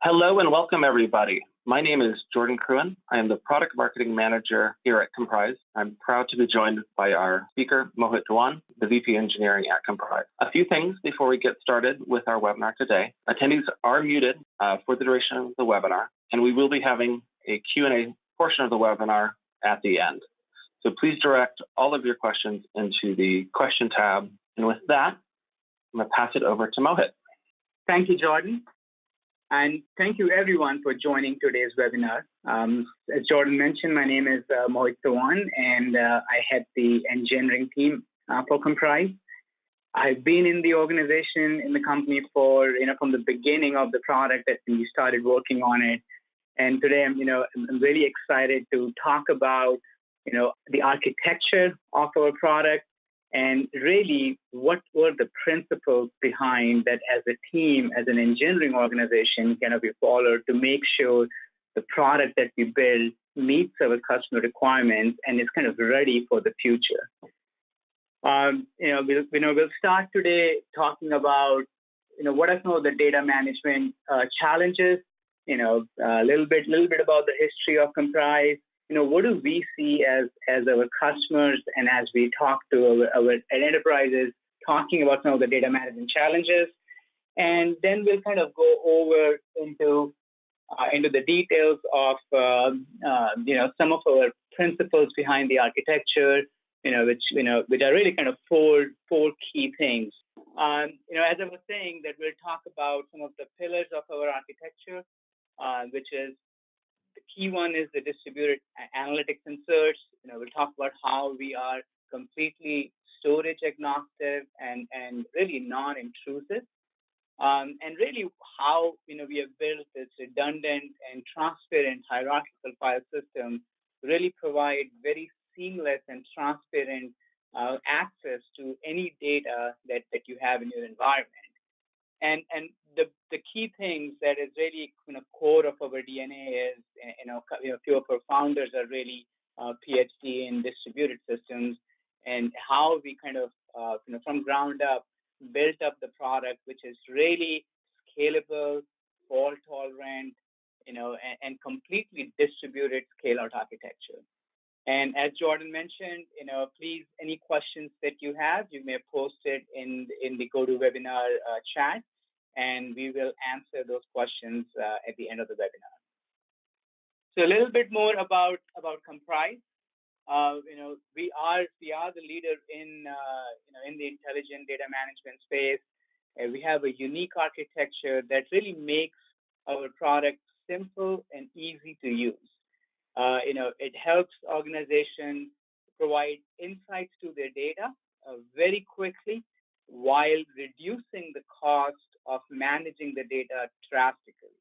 Hello and welcome, everybody. My name is Jordan Cruin. I am the Product Marketing Manager here at Comprise. I'm proud to be joined by our speaker, Mohit Dewan, the VP Engineering at Comprise. A few things before we get started with our webinar today. Attendees are muted for the duration of the webinar, and we will be having a Q&A portion of the webinar at the end. So please direct all of your questions into the question tab. And with that, I'm going to pass it over to Mohit. Thank you, Jordan. And thank you, everyone, for joining today's webinar. As Jordan mentioned, my name is Mohit Dewan, and I head the engineering team for Comprise. I've been in the organization, in the company for, from the beginning of the product that we started working on it. And today, I'm really excited to talk about, the architecture of our product and really what were the principles behind that as a team, as an engineering organization, we followed to make sure the product that we build meets our customer requirements and is ready for the future. We'll start today talking about, what are some of the data management challenges, a little bit about the history of Comprise. What do we see as our customers and as we talk to our enterprises, talking about some of the data management challenges, and then we'll go over into the details of some of our principles behind the architecture, which are really four key things. As I was saying, that we'll talk about some of the pillars of our architecture, which is the key one is the distributed analytics and search. We'll talk about how we are completely storage agnostic and really non-intrusive. And really how we have built this redundant and transparent hierarchical file system to really provide very seamless and transparent access to any data that you have in your environment. And the key things that is really core of our DNA is, a few of our founders are really PhD in distributed systems, and how we from ground up built up the product, which is really scalable, fault tolerant, and completely distributed scale out architecture. And as Jordan mentioned, please, any questions that you have, you may post it in the GoToWebinar chat, and we will answer those questions at the end of the webinar. So a little bit more about Comprise. We are the leader in the intelligent data management space. We have a unique architecture that really makes our product simple and easy to use. It helps organizations provide insights to their data very quickly while reducing the cost of managing the data drastically.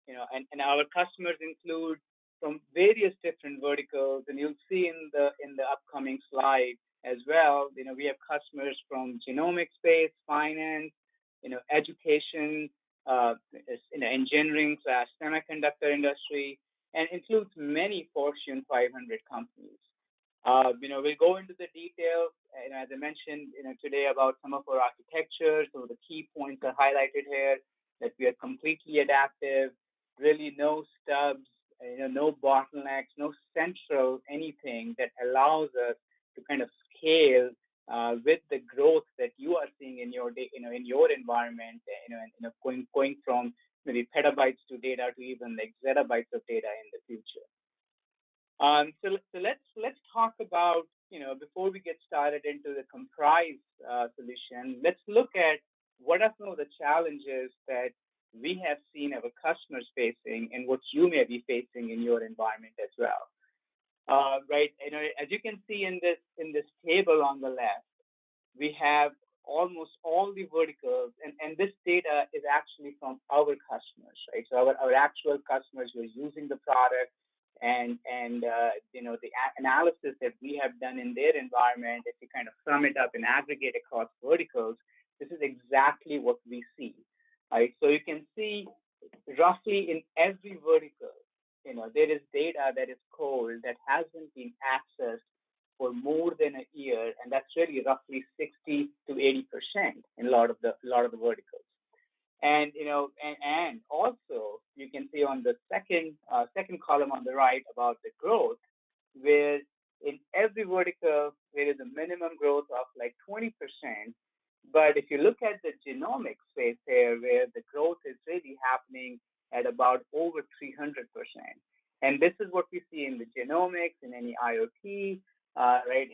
And our customers include from various different verticals, and you'll see in the upcoming slide as well. We have customers from genomic space, finance, education, engineering / semiconductor industry, and includes many Fortune 500 companies. We'll go into the details, as I mentioned, today about some of our architecture. So the key points are highlighted here, that we are completely adaptive, really no stubs, no bottlenecks, no central anything that allows us to scale with the growth that you are seeing in your in your environment, going from maybe petabytes to data to even like zettabytes of data in the future. So let's talk about, before we get started into the Comprise solution, let's look at what are some of the challenges that we have seen our customers facing and what you may be facing in your environment as well. Right, as you can see in this table on the left, we have almost all the verticals, and this data is actually from our customers, right? So our actual customers who are using the product, and the analysis that we have done in their environment, if you sum it up and aggregate across verticals, this is exactly what we see, right? So you can see roughly in every vertical, there is data that is cold that hasn't been accessed for more than a year, and that's really roughly 60 to 80% in a lot of the verticals. And and also see on the second column on the right about the growth, where in every vertical there is a minimum growth of like 20%. But if you look at the genomic space here, where the growth is really happening at about over 300%. And this is what we see in the genomics, in any IoT, right?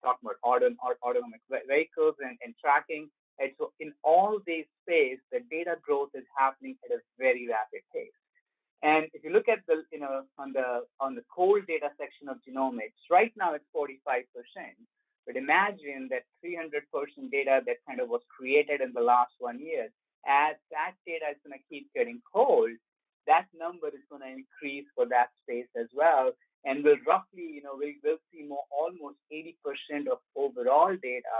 Talking about autonomous vehicles and tracking. And so in all these space, the data growth is happening at a very rapid pace. And if you look at the, on the cold data section of genomics, right now it's 45%. But imagine that 300% data that kind of was created in the last 1 year. As that data is going to keep getting cold, that number is going to increase for that space as well. And we'll roughly, we'll see almost 80% of overall data,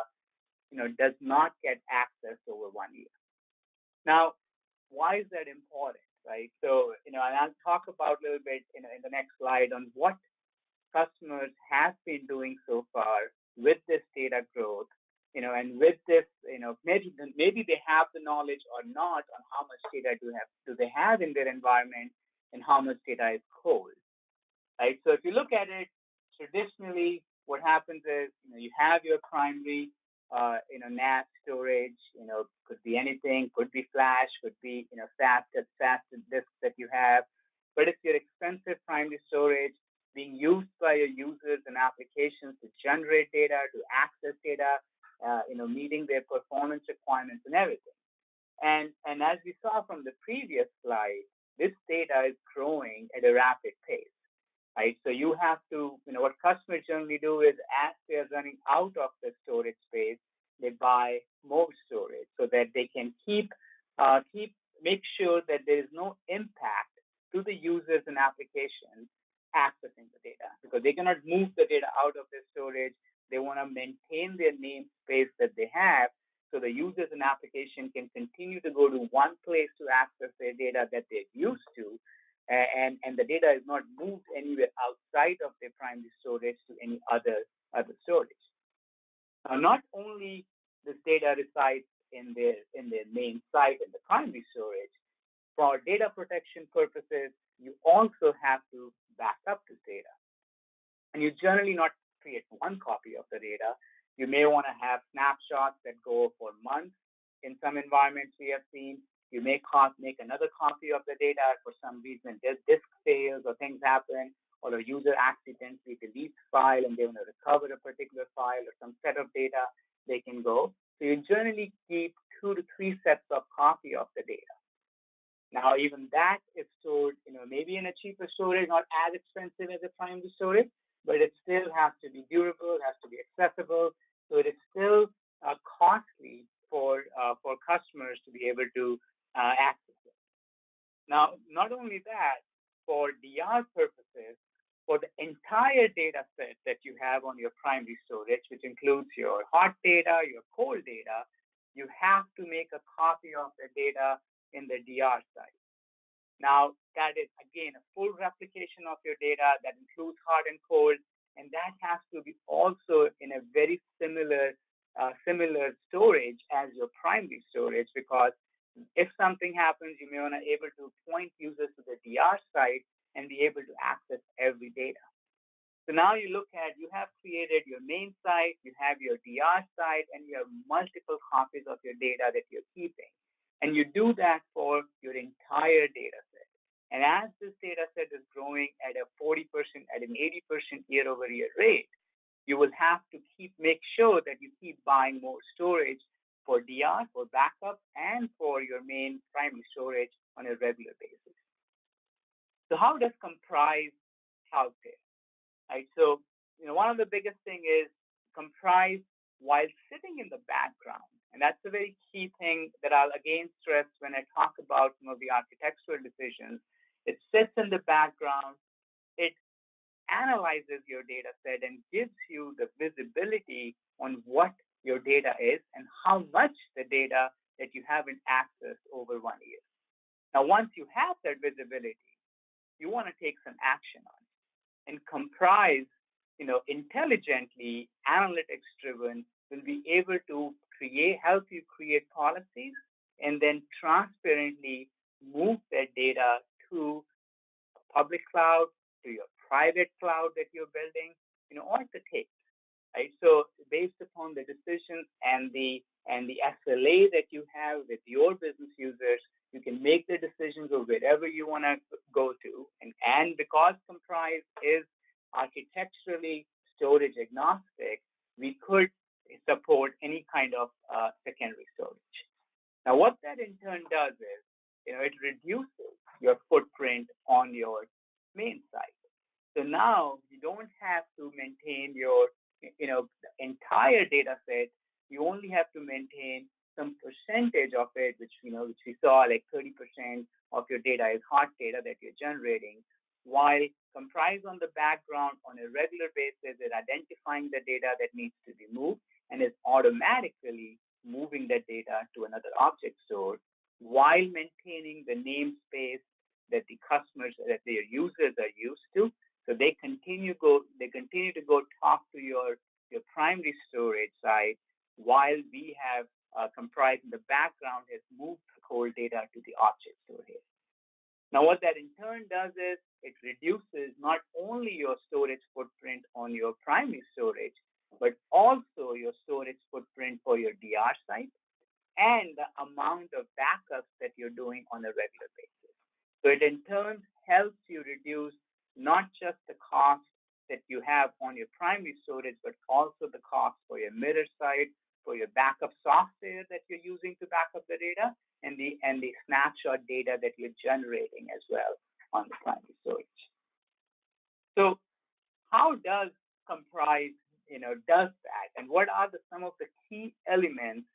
does not get accessed over 1 year. Now, why is that important, right? So, and I'll talk about a little bit, in the next slide on what customers have been doing so far with this data growth, and with this, maybe they have the knowledge or not on how much data do they have in their environment and how much data is cold, right? So if you look at it traditionally, what happens is, you have your primary, NAS storage, could be anything, could be flash, could be, fast disks that you have. But if your expensive primary storage being used by your users and applications to generate data, to access data, meeting their performance requirements and everything. And as we saw from the previous slide, this data is growing at a rapid pace, right? So you have to, what customers generally do is, as they're running out of the storage space, they buy more storage so that they can make sure that there is no impact to the users and applications accessing the data, because they cannot move the data out of their storage. They want to maintain their namespace that they have, so the users and application can continue to go to one place to access their data that they're used to, and the data is not moved anywhere outside of their primary storage to any other storage. Now, not only this data resides in their main site in the primary storage, for data protection purposes, you also have to back up this data. And you generally not create one copy of the data. You may want to have snapshots that go for months. In some environments we have seen, you may make another copy of the data. For some reason, disk fails or things happen, or a user accidentally deletes file and they want to recover a particular file or some set of data, they can go. So you generally keep 2 to 3 sets of copy of the data. Now, even that is stored, maybe in a cheaper storage, not as expensive as a primary storage, but it still has to be durable, has to be accessible. So it is still costly for customers to be able to access it. Now, not only that, for DR purposes, for the entire data set that you have on your primary storage, which includes your hot data, your cold data, you have to make a copy of the data in the DR site. Now, that is, again, a full replication of your data that includes hot and cold, and that has to be also in a very similar storage as your primary storage, because if something happens, you may want to be able to point users to the DR site and be able to access every data. So now you look at, you have created your main site, you have your DR site, and you have multiple copies of your data that you're keeping. And you do that for your entire data set. And as this data set is growing at a 40%, at an 80% year-over-year rate, you will have to make sure that you keep buying more storage for DR, for backup, and for your main primary storage on a regular basis. So how does Comprise help there? Right? So, one of the biggest thing is Comprise, while sitting in the background, and that's a very key thing that I'll again stress when I talk about some of the architectural decisions. It sits in the background. It analyzes your data set and gives you the visibility on what your data is and how much the data that you haven't accessed over 1 year. Now, once you have that visibility, you want to take some action on it. And Comprise, intelligently, analytics-driven, will be able to help you create policies and then transparently move that data to public cloud, to your private cloud that you're building, or the take, right? So based upon the decisions and the SLA that you have with your business users, you can make the decisions of wherever you want to go to. And because Komprise is architecturally storage agnostic, we could support any kind of secondary storage. Now, what that in turn does is, it reduces your footprint on your main site. So now you don't have to maintain your, the entire data set. You only have to maintain some percentage of it, which we saw, like 30% of your data is hot data that you're generating, while Komprise on the background on a regular basis is identifying the data that needs to be moved and is automatically moving that data to another object store while maintaining the namespace that the customers, that their users are used to. So they continue to go talk to your primary storage site while we have Komprise in the background has moved the whole data to the object store here. Now, what that in turn does is it reduces not only your storage footprint on your primary storage, but also your storage footprint for your DR site and the amount of backups that you're doing on a regular basis. So it in turn helps you reduce not just the cost that you have on your primary storage, but also the cost for your mirror site, for your backup software that you're using to back up the data, and the snapshot data that you're generating as well on the primary storage. So how does Komprise, does that? And what are some of the key elements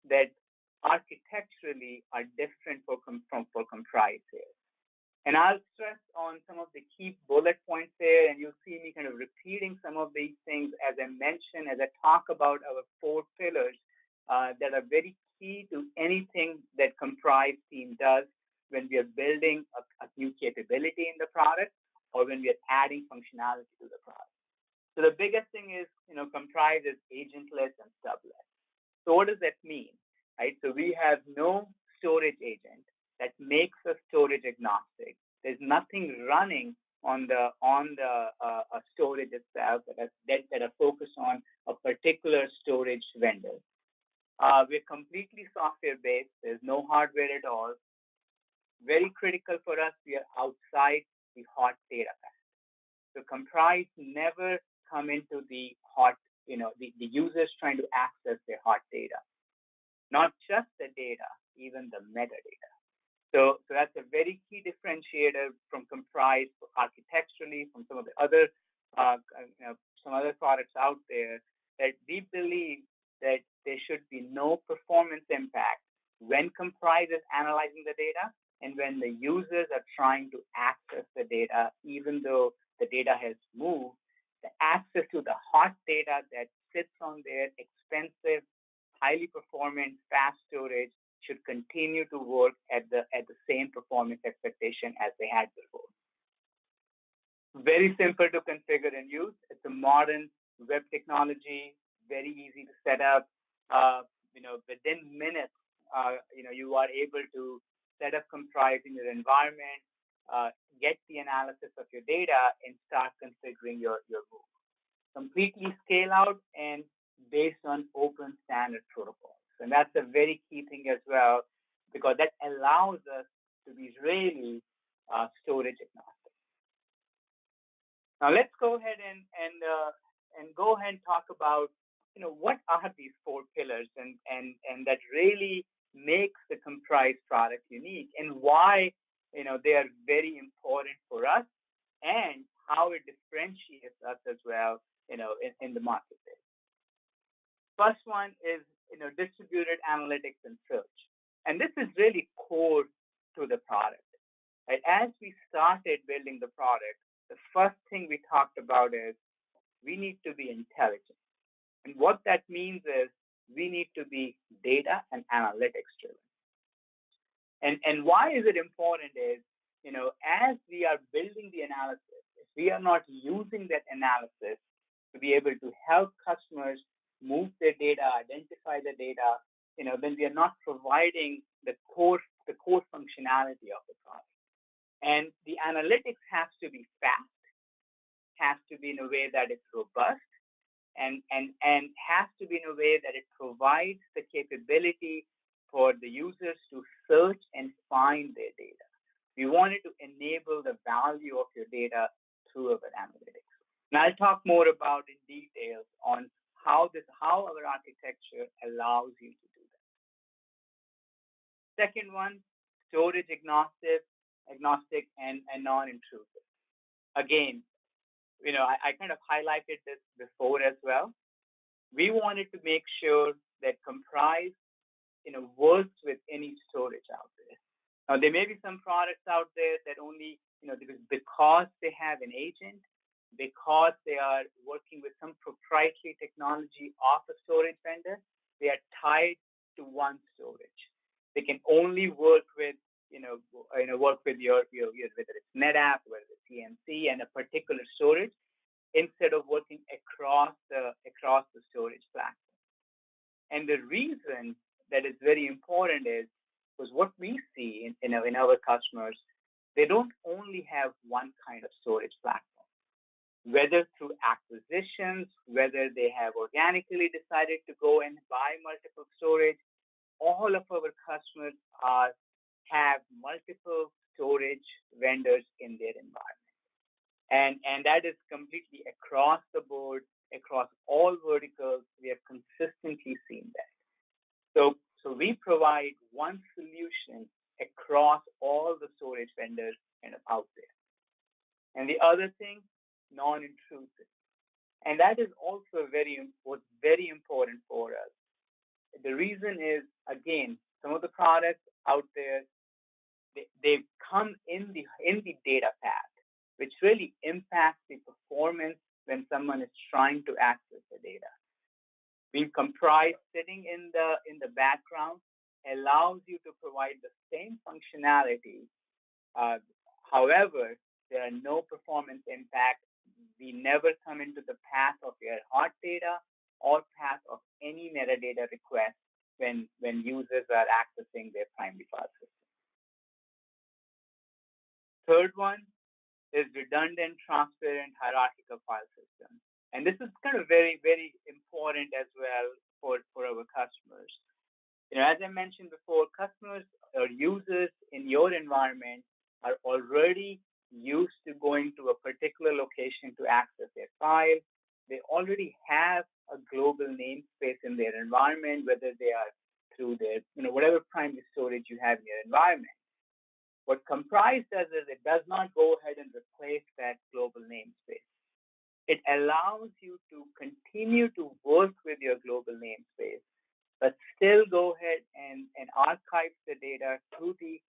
that architecturally are different for Komprise here? And I'll stress on some of the key bullet points there, and you'll see me kind of repeating some of these things as I mention, as I talk about our 4 pillars that are very key to anything that Komprise team does when we are building a new capability in the product or when we are adding functionality to the product. So the biggest thing is, Komprise is agentless and stubless. So what does that mean, right? So we have no storage agent that makes us storage agnostic. There's nothing running on the storage itself that are focused on a particular storage vendor. We're completely software based. There's no hardware at all. Very critical for us. We are outside the hot data path. So Komprise never come into the hot, the users trying to access their hot data. Not just the data, even the metadata. So that's a very key differentiator from Komprise architecturally from some of the other some other products out there, that we believe that there should be no performance impact when Komprise is analyzing the data and when the users are trying to access the data, even though the data has moved. The access to the hot data that sits on their expensive, highly performant, fast storage should continue to work at the same performance expectation as they had before. Very simple to configure and use. It's a modern web technology, very easy to set up. Within minutes, you are able to set up Komprise in your environment, get the analysis of your data, and start configuring your move. Completely scale out and based on open standard protocols. And that's a very key thing as well, because that allows us to be really storage agnostic. Now let's go ahead and go ahead and talk about what are these 4 pillars and that really makes the Komprise product unique and why they are very important for us and how it differentiates us as well in the marketplace. First one is distributed analytics and search. And this is really core to the product. Right? As we started building the product, the first thing we talked about is we need to be intelligent. And what that means is we need to be data and analytics driven. And why is it important is, as we are building the analysis, if we are not using that analysis to be able to help customers move their data, identify the data, then we are not providing the core functionality of the product. And the analytics has to be fast, has to be in a way that is robust, and has to be in a way that it provides the capability for the users to search and find their data. We wanted to enable the value of your data through our analytics. And I'll talk more about in details on how our architecture allows you to do that. Second one, storage agnostic and non-intrusive. Again, I kind of highlighted this before as well. We wanted to make sure that Komprise, works with any storage out there. Now, there may be some products out there that only, because they have an agent, because they are working with some proprietary technology of a storage vendor, they are tied to one storage. They can only work with, work with your whether it's NetApp, whether it's CMC, and a particular storage, instead of working across the storage platform. And the reason that is very important is because what we see in our customers, they don't only have one kind of storage platform. Whether through acquisitions, whether they have organically decided to go and buy multiple storage, all of our customers have multiple storage vendors in their environment. And that is completely across the board, across all verticals. We have consistently seen that. So we provide one solution across all the storage vendors out there. And the other thing, non-intrusive. And that is also was very important for us. The reason is, again, some of the products out there, they come in the data path, which really impacts the performance when someone is trying to access the data. Being Komprise sitting in the background allows you to provide the same functionality. However, there are no performance impacts. We never come into the path of your hot data or path of any metadata request when users are accessing their primary file system. Third one is redundant, transparent, hierarchical file system. And this is kind of very, very important as well for our customers. As I mentioned before, customers or users in your environment are already used to going to a particular location to access their file. They already have a global namespace in their environment, whether they are through their, whatever primary storage you have in your environment. What Comprise does is it does not go ahead and replace that global namespace. It allows you to continue to work with your global namespace, but still go ahead and archive the data through the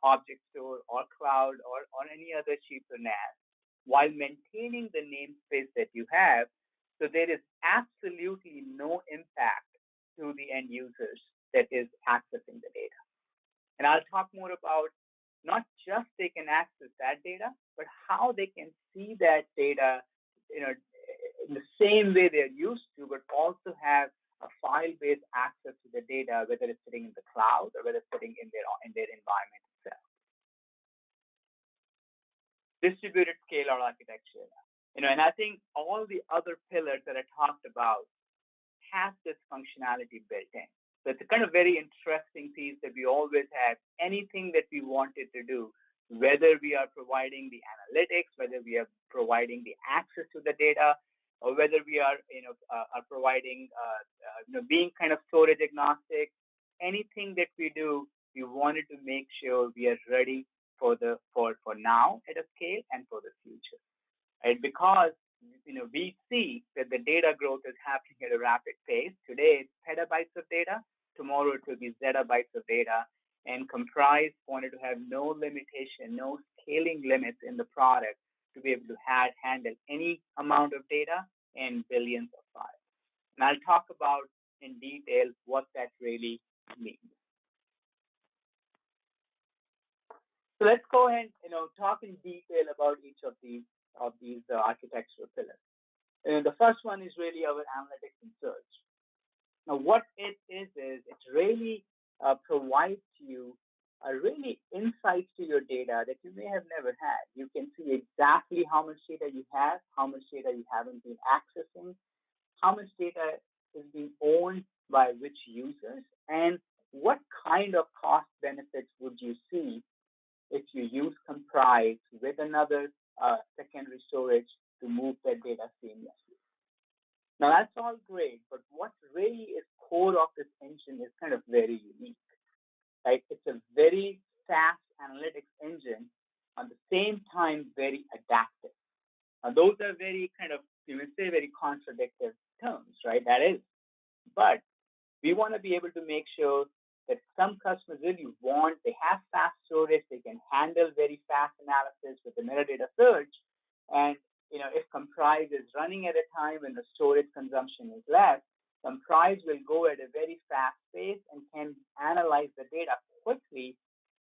object store or cloud or on any other cheaper NAS while maintaining the namespace that you have. So there is absolutely no impact to the end users that is accessing the data. And I'll talk more about not just they can access that data, but how they can see that data in the same way they're used to, but also have a file-based access to the data, whether it's sitting in the cloud or whether it's sitting in their environment itself. Distributed scalar architecture. And I think all the other pillars that I talked about have this functionality built in. So it's a kind of very interesting piece that we always have. Anything that we wanted to do, whether we are providing the analytics, whether we are providing the access to the data, or whether we are are providing being kind of storage agnostic, anything that we do, we wanted to make sure we are ready for now at a scale and for the future, right? Because we see that the data growth is happening at a rapid pace. Today it's petabytes of data. Tomorrow it will be zettabytes of data. And Komprise wanted to have no limitation, no scaling limits in the product to be able to handle any amount of data and billions of files. And I'll talk about in detail what that really means. So let's go ahead and talk in detail about each of these architectural pillars. And the first one is really our analytics and search. Now, what it is it really provides you are really insights to your data that you may have never had. You can see exactly how much data you have, how much data you haven't been accessing, how much data is being owned by which users, and what kind of cost benefits would you see if you use Comprise with another secondary storage to move that data seamlessly. Now that's all great, but what really is core of this engine is kind of very unique, right? It's a very fast analytics engine, at the same time very adaptive. Now those are very kind of, you would say, very contradictory terms, right? That is, but we want to be able to make sure that some customers really want, they have fast storage, they can handle very fast analysis with the metadata search. And if Comprise is running at a time when the storage consumption is less, Comprise will go at a very fast pace and can analyze the data quickly.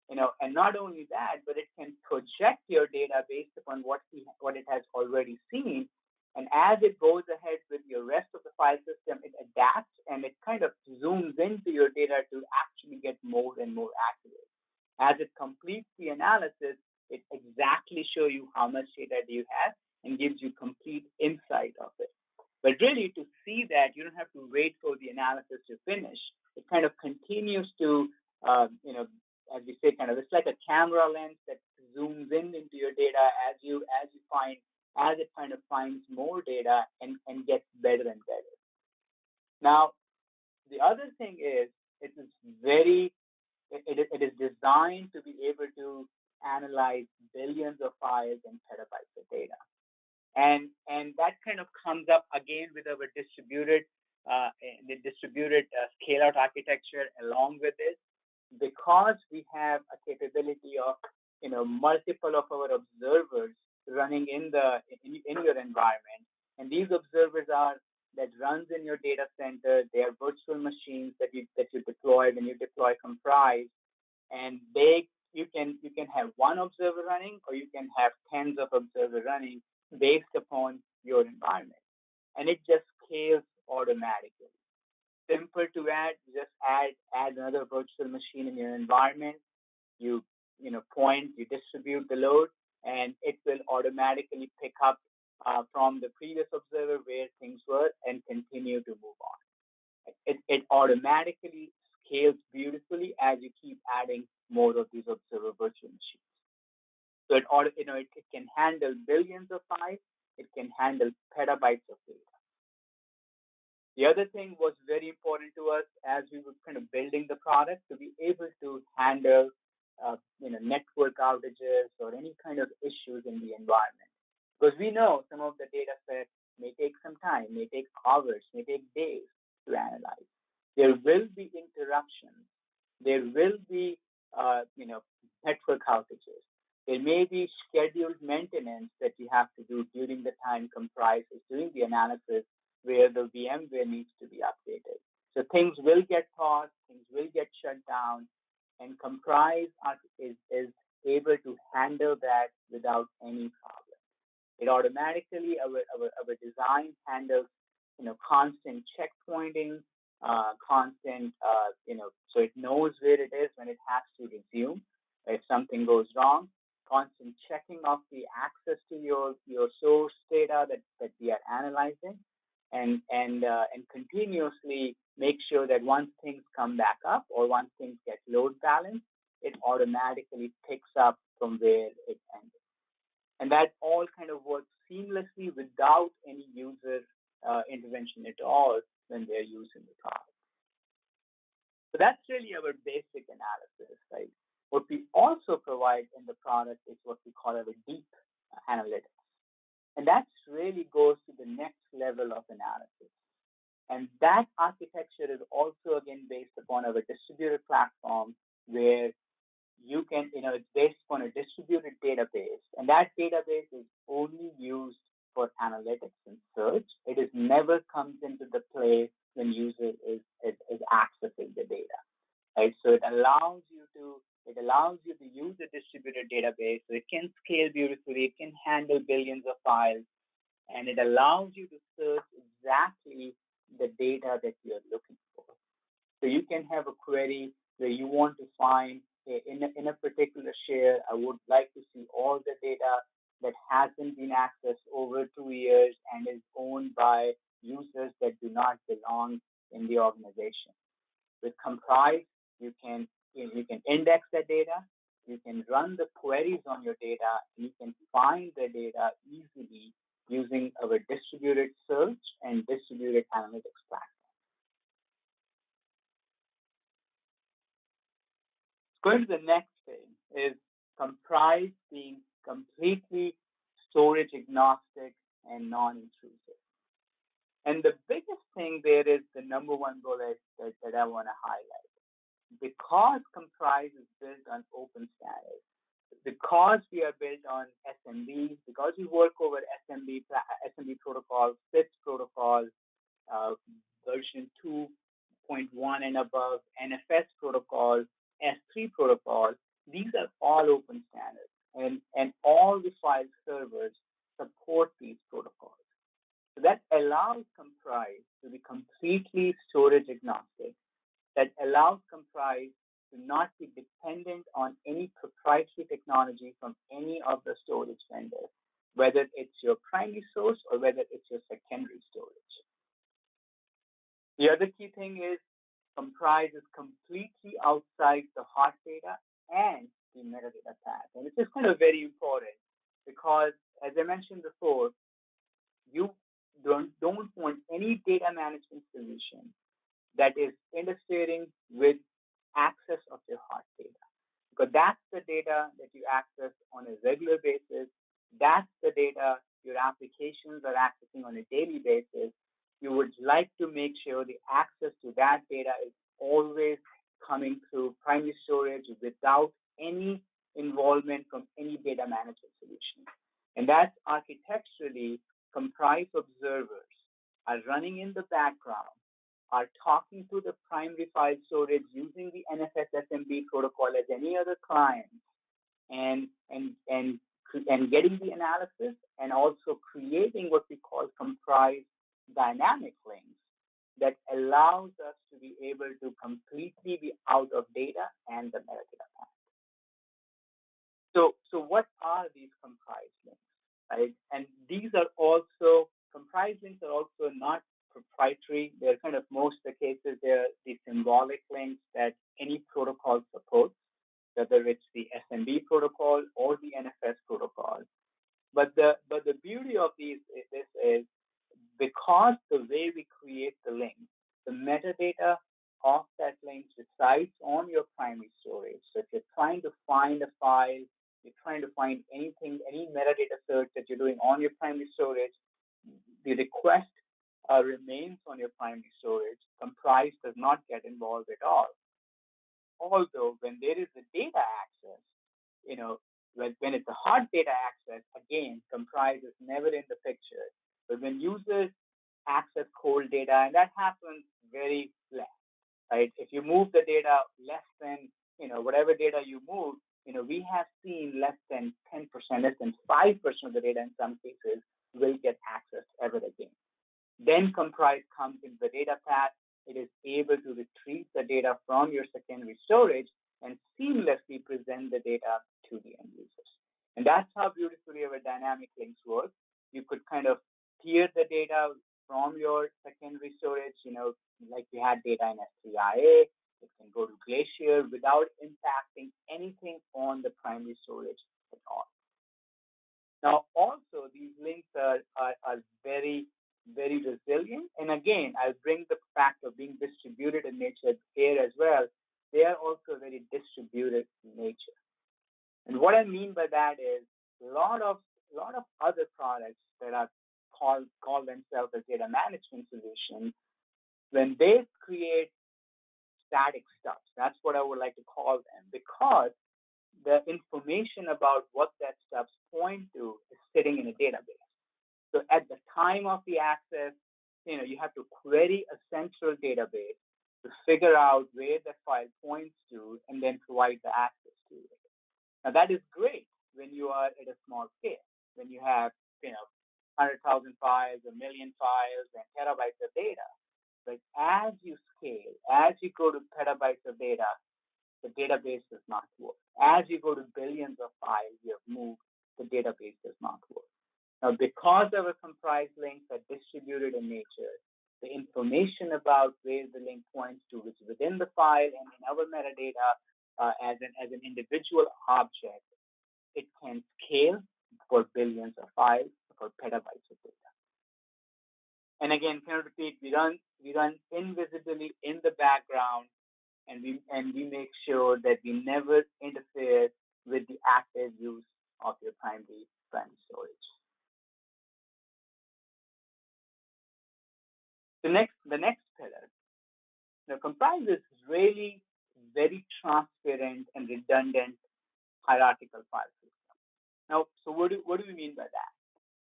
And not only that, but it can project your data based upon what it has already seen. And as it goes ahead with your rest of the file system, it adapts and it kind of zooms into your data to actually get more and more accurate. As it completes the analysis, it exactly shows you how much data do you have and gives you complete insight of it. But really, to see that, you don't have to wait for the analysis to finish. It kind of continues to, as we say, kind of, it's like a camera lens that zooms into your data as it kind of finds more data and gets better and better. Now, the other thing is, it is designed to be able to analyze billions of files and petabytes of data. And that kind of comes up again with our distributed scale-out architecture along with it, because we have a capability of multiple of our observers running in your environment, and these observers that runs in your data center. They are virtual machines that you deploy when you deploy Comprise, and you can have one observer running, or you can have tens of observers running based upon your environment, and it just scales automatically. Simple to add, just add another virtual machine in your environment. You distribute the load, and it will automatically pick up from the previous observer where things were and continue to move on. It automatically scales beautifully as you keep adding more of these observer virtual machines. So it can handle billions of files. It can handle petabytes of data. The other thing was very important to us as we were kind of building the product, to be able to handle network outages or any kind of issues in the environment. Because we know some of the data sets may take some time, may take hours, may take days to analyze. There will be interruptions. There will be network outages. There may be scheduled maintenance that you have to do during the time Comprise is doing the analysis, where the VMware needs to be updated. So things will get paused, things will get shut down, and Comprise is able to handle that without any problem. It automatically, our design handles, constant checkpointing, so it knows where it is when it has to resume if something goes wrong. Constant checking of the access to your source data that we are analyzing, and continuously make sure that once things come back up or once things get load balanced, it automatically picks up from where it ended. And that all kind of works seamlessly without any user intervention at all when they're using the product. So that's really our basic analysis, right? What we also provide in the product is what we call our deep analytics. And that really goes to the next level of analysis. And that architecture is also, again, based upon our distributed platform, where you can, it's based upon a distributed database. And that database is only used for analytics and search. It is never comes into the play when user is accessing the data, right? So it allows you to use a distributed database. So it can scale beautifully. It can handle billions of files, and it allows you to search exactly the data that you're looking for. So you can have a query where you want to find in a particular share, I would like to see all the data that hasn't been accessed over 2 years and is owned by users that do not belong in the organization. With Comprise, you can index the data, you can run the queries on your data, and you can find the data easily using our distributed search and distributed analytics platform. Going to the next thing is Comprise being completely storage agnostic and non-intrusive. And the biggest thing there is the number one bullet that I want to highlight. Because Comprise is built on open standards, because we are built on SMB, because we work over SMB protocols, FIPS protocols, version 2.1 and above, NFS protocols, S3 protocols, these are all open standards, and all the file servers support these protocols. So that allows Comprise to be completely storage agnostic, that allows Comprise to not be dependent on any proprietary technology from any of the storage vendors, whether it's your primary source or whether it's your secondary storage. The other key thing is Comprise is completely outside the hot data and the metadata path. And this is kind of very important because, as I mentioned before, you don't want any data management solution that is interfering with access of your hot data, because that's the data that you access on a regular basis. That's the data your applications are accessing on a daily basis. You would like to make sure the access to that data is always coming through primary storage without any involvement from any data management solution. And that's architecturally Comprise observers are running in the background, are talking to the primary file storage using the NFS SMB protocol as any other client, and getting the analysis and also creating what we call Comprise dynamic links that allows us to be able to completely be out of data and the metadata path. So what are these Comprise links, right? And these are also, Comprise links are also not proprietary. They're kind of, most of the cases, they're the symbolic links that any protocol supports, whether it's the SMB protocol or the NFS protocol. But the beauty of this is because the way we create the link, the metadata of that link resides on your primary storage. So if you're trying to find a file, you're trying to find anything, any metadata search that you're doing on your primary storage, the request remains on your primary storage. Comprise does not get involved at all. Although when there is a data access, when it's a hot data access, again, Comprise is never in the picture. But when users access cold data, and that happens very less, right? If you move the data less than, whatever data you move, we have seen less than 10%, less than 5% of the data in some cases will get accessed ever again. Then Comprise comes into the data path. It is able to retrieve the data from your secondary storage and seamlessly present the data to the end users. And that's how beautifully our dynamic links work. You could kind of tier the data from your secondary storage, like you had data in S3IA. It can go to Glacier without impacting anything on the primary storage at all. Now, also, these links are very, very resilient. And again, I'll bring the fact of being distributed in nature here as well. They are also very distributed in nature. And what I mean by that is a lot of other products that are call themselves as data management solutions, when they create static stubs, that's what I would like to call them, because the information about what that stubs point to is sitting in a database. So at the time of the access, you have to query a central database to figure out where the file points to and then provide the access to it. Now that is great when you are at a small scale, when you have 100,000 files, 1 million files, and terabytes of data. But as you scale, as you go to petabytes of data, the database does not work. As you go to billions of files you have moved, the database does not work. Now, because our comprised links are distributed in nature, the information about where the link points to is within the file and in our metadata as an individual object, it can scale for billions of files, for petabytes of data. And again, can I repeat, we run invisibly in the background, and we make sure that we never interfere with the active use of your primary storage. The next pillar, the Komprise is really very transparent and redundant hierarchical file system. Now, so what do we mean by that?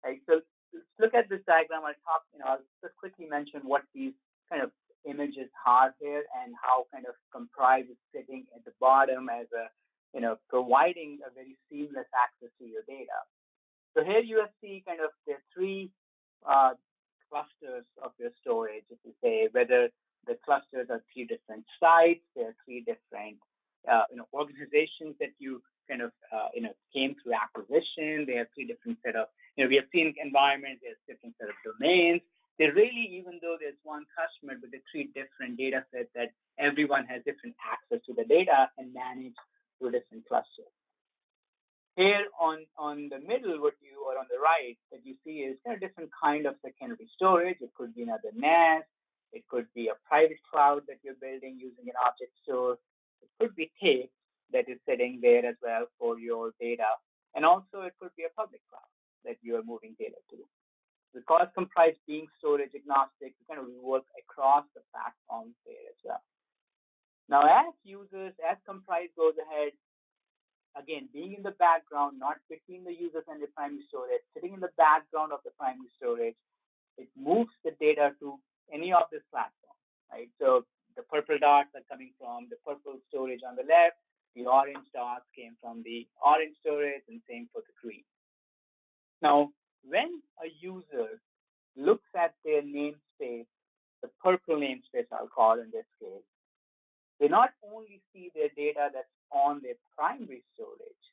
Right. So let's look at this diagram. I'll just quickly mention what these kind of images are here and how kind of Komprise is sitting at the bottom as a, providing a very seamless access to your data. So here you see kind of the three clusters of your storage, if you say, whether the clusters are three different sites, there are three different organizations that you kind of came through acquisition. They have three different set of, we have seen environments, there's different set of domains. They're really, even though there's one customer, but they're three different data sets that everyone has different access to the data and manage through different clusters. Here on the middle, or on the right, that you see is kind of different kind of secondary storage. It could be another NAS. It could be a private cloud that you're building using an object store. It could be tape that is sitting there as well for your data. And also it could be a public cloud that you are moving data to. Because Komprise being storage agnostic, we kind of work across the platforms there as well. Now, as Komprise goes ahead, again, being in the background, not between the users and the primary storage, sitting in the background of the primary storage, it moves the data to any of this platform, right? So the purple dots are coming from the purple storage on the left, the orange dots came from the orange storage, and same for the green. Now, when a user looks at their namespace, the purple namespace I'll call in this case, they not only see their data that's on their primary storage,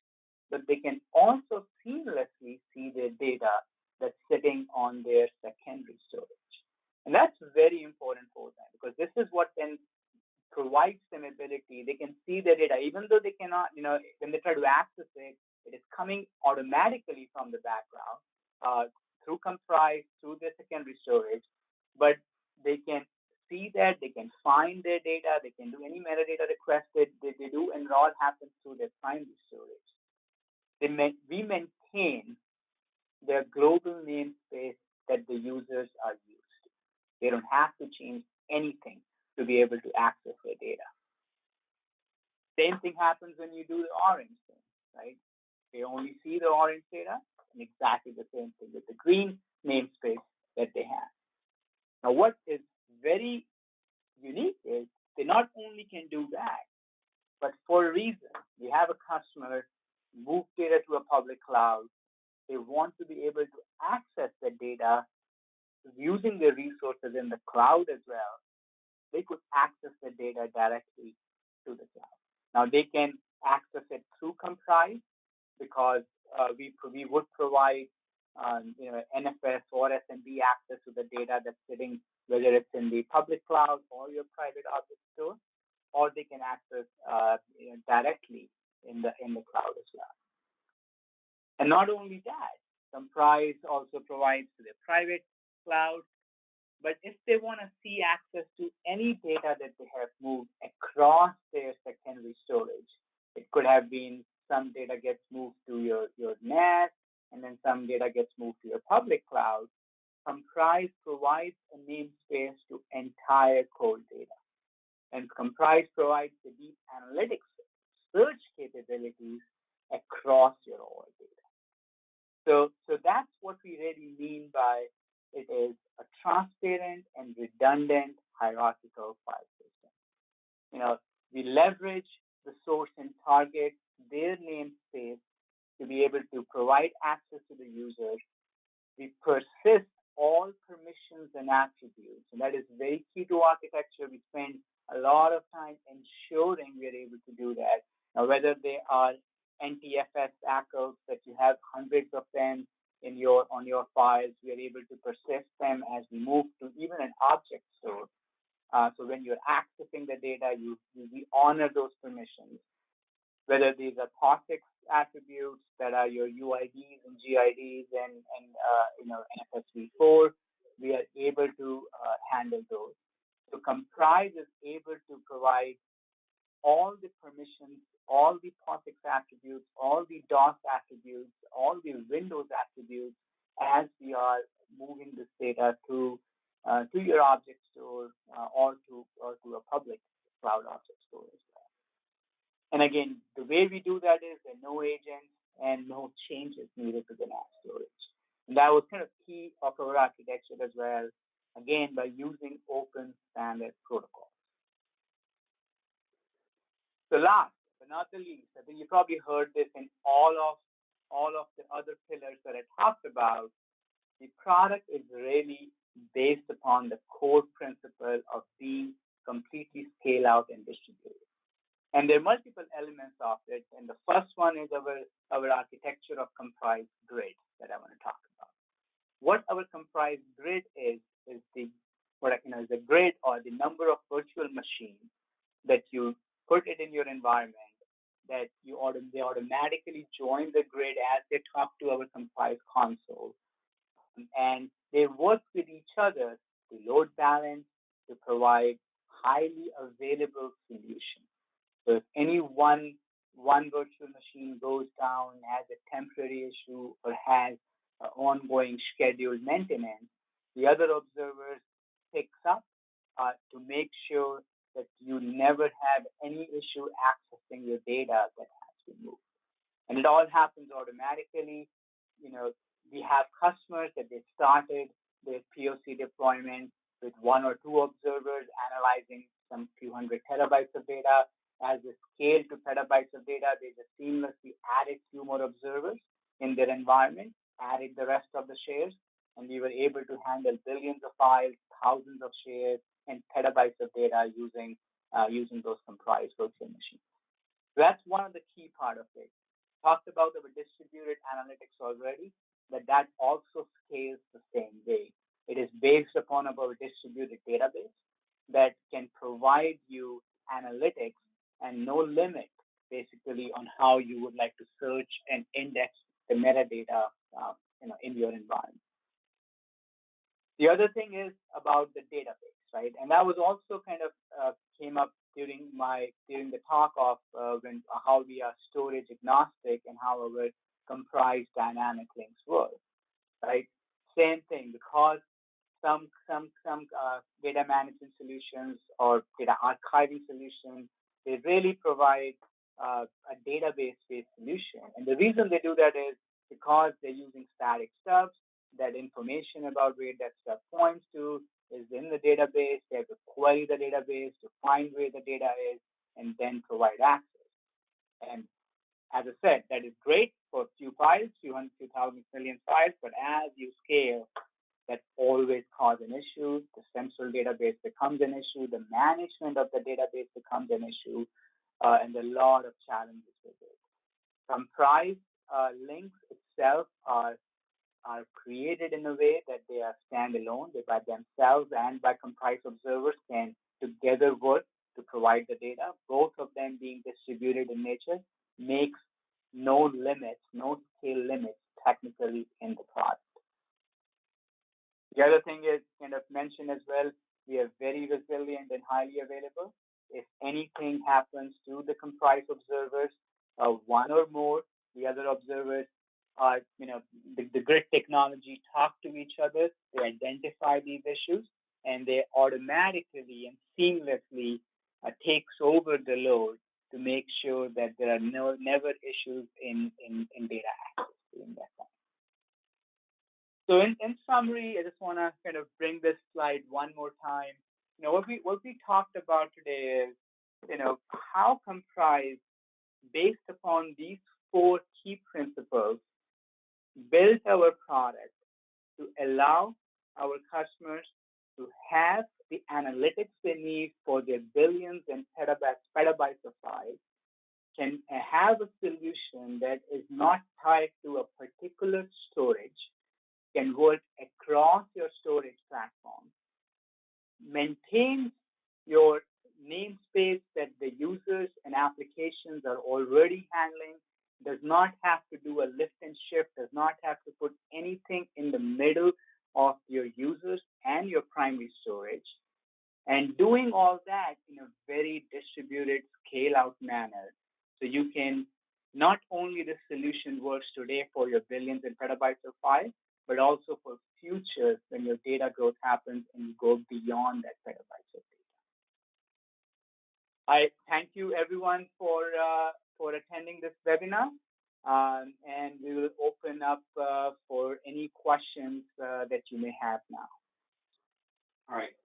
but they can also seamlessly see their data that's sitting on their secondary storage. And that's very important for them because this is what then provides them ability. They can see their data, even though they cannot, when they try to access it, it is coming automatically from the background through Comprise, through their secondary storage, but they can see that, they can find their data, they can do any metadata requested, they do, and it all happens through their primary storage. We maintain their global namespace that the users are used to. They don't have to change anything to be able to access their data. Same thing happens when you do the orange thing, right? They only see the orange data, and exactly the same thing with the green namespace that they have. Now, what is very unique is they not only can do that, but for a reason. We have a customer move data to a public cloud. They want to be able to access the data using their resources in the cloud as well. They could access the data directly to the cloud. Now, they can access it through Comprise because we would provide NFS or SMB access to the data that's sitting, whether it's in the public cloud or your private object store, or they can access directly in the cloud as well. And not only that, Comprise also provides to the private cloud. But if they want to see access to any data that they have moved across their secondary storage, it could have been some data gets moved to your NAS, and then some data gets moved to your public cloud. Comprise provides a namespace to entire cold data. And Comprise provides the deep analytics search capabilities across your raw data. So that's what we really mean by it is a transparent and redundant hierarchical file system. We leverage the source and target their namespace to be able to provide access to the user. We persist all permissions and attributes. And that is very key to architecture. We spend a lot of time ensuring we are able to do that. Now, whether they are NTFS ACLs that you have hundreds of them on your files, we are able to persist them as we move to even an object store. So when you're accessing the data, we honor those permissions. Whether these are POSIX attributes that are your UIDs and GIDs and NFS-v4, we are able to handle those. So Comprise is able to provide all the permissions, all the POSIX attributes, all the DOS attributes, all the Windows attributes as we are moving this data to your object store or to a public cloud object store as well. And again, the way we do that is there are no agents and no changes needed to the NAS storage. And that was kind of key of our architecture as well, again, by using open standard protocols. So last but not the least, I think you probably heard this in all of the other pillars that I talked about. The product is really based upon the core principle of being completely scale out and distributed. And there are multiple elements of it. And the first one is our architecture of Comprised grid that I want to talk about. What our Comprised grid is the grid or the number of virtual machines that you put it in your environment, that they automatically join the grid as they talk to our Comprised console. And they work with each other to load balance, to provide highly available solutions. So if any one virtual machine goes down, has a temporary issue, or has ongoing scheduled maintenance, the other observers picks up to make sure that you never have any issue accessing your data that has been moved. And it all happens automatically. We have customers that they started their POC deployment with one or two observers analyzing some few hundred terabytes of data. As they scale to petabytes of data, they just seamlessly added few more observers in their environment, added the rest of the shares, and we were able to handle billions of files, thousands of shares, and petabytes of data using those Comprised virtual machines. So that's one of the key part of it. Talked about our distributed analytics already, that also scales the same way. It is based upon our distributed database that can provide you analytics and no limit, basically, on how you would like to search and index the metadata in your environment. The other thing is about the database, right? And that was also kind of came up during the talk of how we are storage agnostic and how our Comprised dynamic links work, right? Same thing, because some data management solutions or data archiving solutions, they really provide a database-based solution. And the reason they do that is because they're using static stubs. That information about where that stub points to is in the database. They have to query the database to find where the data is and then provide access. And as I said, that is great for few files, few thousand million files, but as you scale, that always causes an issue. The central database becomes an issue. The management of the database becomes an issue, and a lot of challenges with it. Comprised links itself are created in a way that they are standalone. They by themselves and by Comprised observers can together work to provide the data. Both of them being distributed in nature makes no limits, no scale limits technically in the product. The other thing is kind of mentioned as well, we are very resilient and highly available. If anything happens to the Comprised observers, one or more, the other observers are, the grid technology talk to each other, they identify these issues, and they automatically and seamlessly takes over the load to make sure that there are never issues in data access during that time. So in summary, I just want to kind of bring this slide one more time. What we talked about today is, how Comprised, based upon these four key principles, built our product to allow our customers to have the analytics they need for their billions and petabytes of files can have a solution that is not tied to a particular storage, can work across your storage platform, maintains your namespace that the users and applications are already handling, does not have to do a lift and shift, does not have to put anything in the middle of your users and your primary storage, and doing all that in a very distributed scale out manner. So you can not only the solution works today for your billions and petabytes of files, but also for future when your data growth happens and you go beyond that petabytes of data. I thank you everyone for attending this webinar, and we will open up for any questions that you may have now. All right.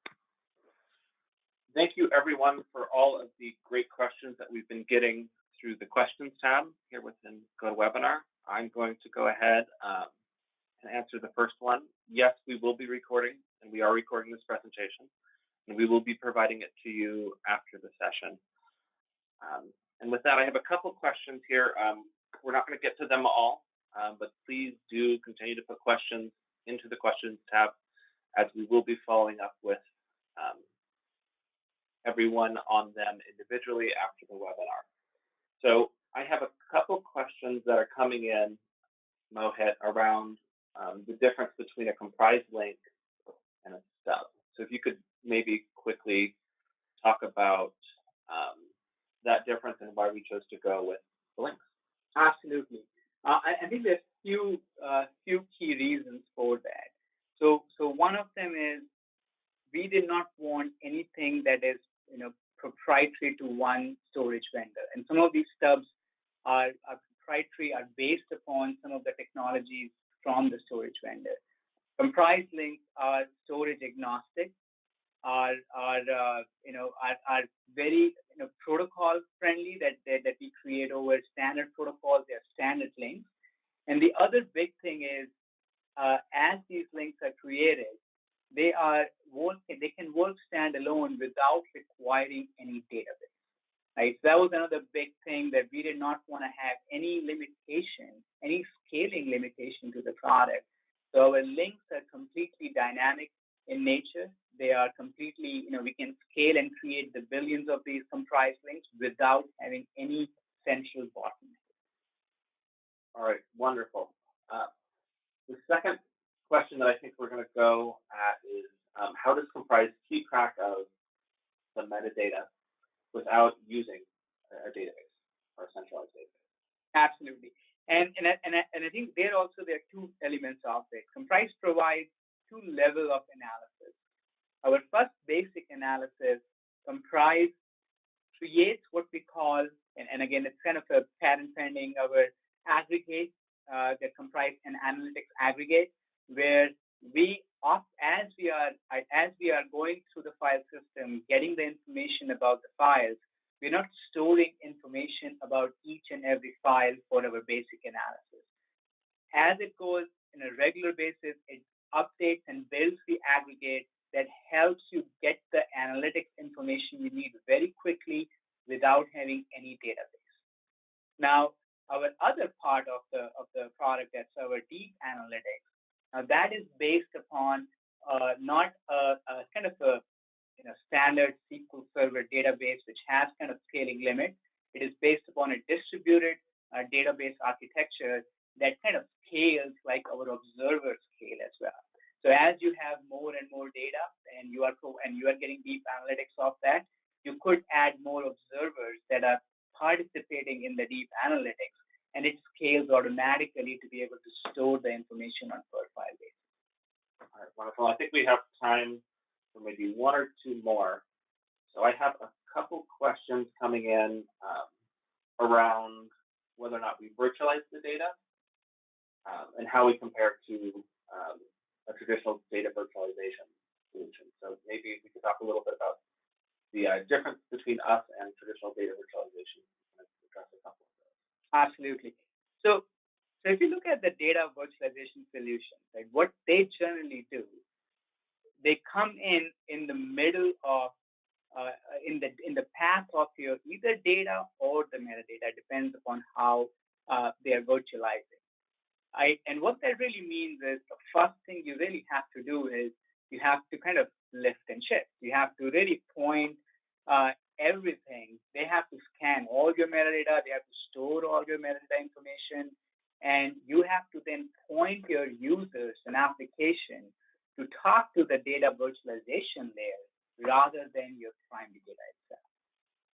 Thank you everyone for all of the great questions that we've been getting through the questions tab here within GoToWebinar. I'm going to go ahead and answer the first one. Yes, we will be recording, and we are recording this presentation, and we will be providing it to you after the session. And with that, I have a couple questions here. We're not going to get to them all, but please do continue to put questions into the questions tab, as we will be following up with everyone on them individually after the webinar. So I have a couple questions that are coming in, Mohit, around the difference between a comprised link and a stub. So if you could maybe quickly talk about that difference and why we chose to go with the links. Absolutely. I think there's few key reasons for that. So one of them is we did not want anything that is proprietary to one storage vendor, and some of these stubs are proprietary, are based upon some of the technologies from the storage vendor. Comprised links are storage agnostic, are very protocol friendly, that we create over standard protocols. They're standard links. And the other big thing is, as these links are created, they can work standalone without requiring any database. Right? So that was another big thing, that we did not want to have any limitation, any scaling limitation to the product. So our links are completely dynamic in nature. They are completely, we can scale and create the billions of these comprised links without having any central bottleneck. All right, wonderful. The second question that I think we're going to go at is, how does Comprise keep track of the metadata without using a database or a centralized database? Absolutely. And I think there are two elements of it. Comprise provides two levels of analysis. Our first basic analysis, Comprise creates what we call, and again, it's kind of a patent pending, our aggregate, the Comprise and analytics aggregate, where as we are going through the file system, getting the information about the files, we're not storing information about each and every file for our basic analysis. As it goes in a regular basis, it updates and builds the aggregate that helps you get the analytics information you need very quickly without having any database. Now, our other part of the product, that's our deep analytics. Now, that is based upon not a kind of a standard SQL Server database which has kind of scaling limit. It is based upon a distributed database architecture that kind of scales like our observer scale as well. So as you have more and more data, and you are getting deep analytics of that, you could add more observers that are participating in the deep analytics, and it scales automatically to be able to store the information on per file basis. All right, wonderful. I think we have time for maybe one or two more. So I have a couple questions coming in around whether or not we virtualize the data and how we compare to a traditional data virtualization solution. So maybe we could talk a little bit about the difference between us and traditional data virtualization and address a couple of those. Absolutely. So if you look at the data virtualization solution, right, what they generally do they come in the middle of in the path of your either data or the metadata, depends upon how they are virtualizing. And what that really means is the first thing you really have to do is you have to kind of lift and shift. You have to really point everything. They have to scan all your metadata. They have to store all your metadata information. And you have to then point your users and application to talk to the data virtualization layer rather than your primary data itself.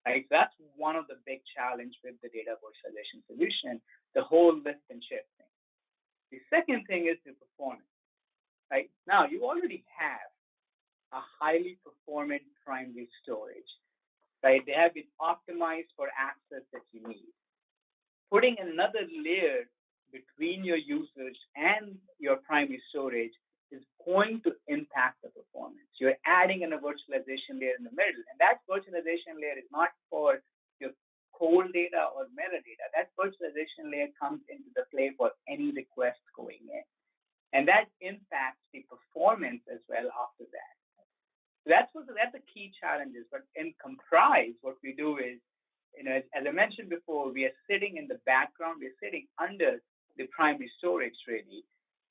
Right? So that's one of the big challenges with the data virtualization solution, the whole lift and shift thing. The second thing is the performance. Right? Now, you already have a highly performant primary storage. Right? They have been optimized for access that you need. Putting another layer between your users and your primary storage is going to impact the performance. You're adding in a virtualization layer in the middle, and that virtualization layer is not for your cold data or metadata. That virtualization layer comes into the play for any request going in, and that impacts the performance as well after that. So that's the key challenges. But in Komprise, what we do is, as I mentioned before, we are sitting in the background. We're sitting under the primary storage, really.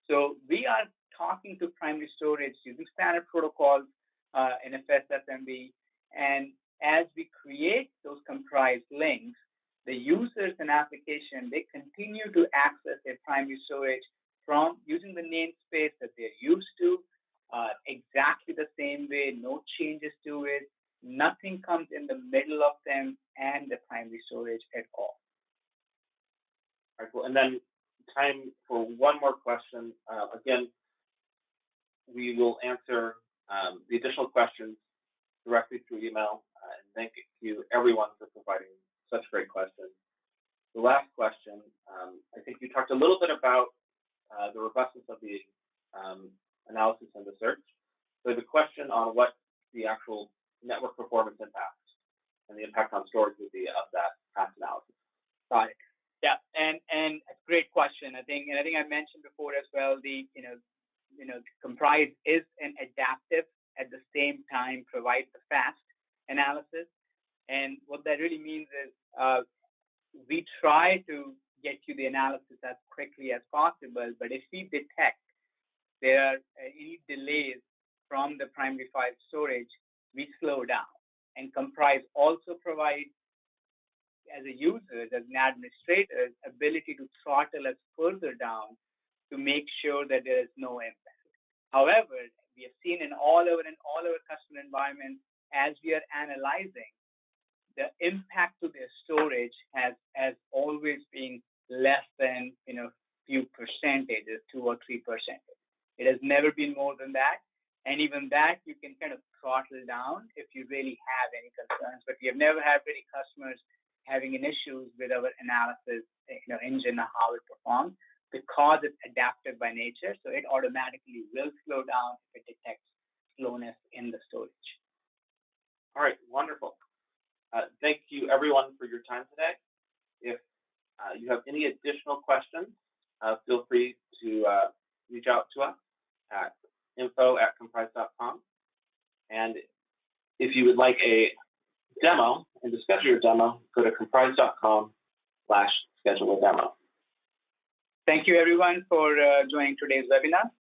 So we are talking to primary storage using standard protocols, NFS, SMB, and as we create those comprised links, the users and application, they continue to access their primary storage from using the namespace that they're used to, exactly the same way, no changes to it. Nothing comes in the middle of them and the primary storage at all. All right, cool. And then time for one more question. Again, we will answer the additional questions directly through email. And thank you, everyone, for providing such great questions. The last question, I think you talked a little bit about the robustness of the analysis and the search. So the question on what the actual network performance impact and the impact on storage would be of that past analysis. Got it. Yeah, and a great question. I think I mentioned before as well. Comprise is an adaptive at the same time provides the fast analysis, and what that really means is we try to get you the analysis as quickly as possible. But if we detect there are any delays from the primary file storage, we slow down. And Comprise also provides, as a user, as an administrator, ability to throttle us further down to make sure that there is no impact. However, we have seen in all our customer environments, as we are analyzing, the impact to their storage has always been less than few percentages, 2 or 3%. It has never been more than that. And even that, you can kind of throttle down if you really have any concerns. But we have never had really customers having an issues with our analysis engine or how it performs, because it's adaptive by nature. So it automatically will slow down if it detects slowness in the storage. All right, wonderful. Thank you, everyone, for your time today. If you have any additional questions, feel free to reach out to us at info@comprised.com. And if you would like a demo and to schedule your demo, go to comprised.com/schedule a demo. Thank you, everyone, for joining today's webinar.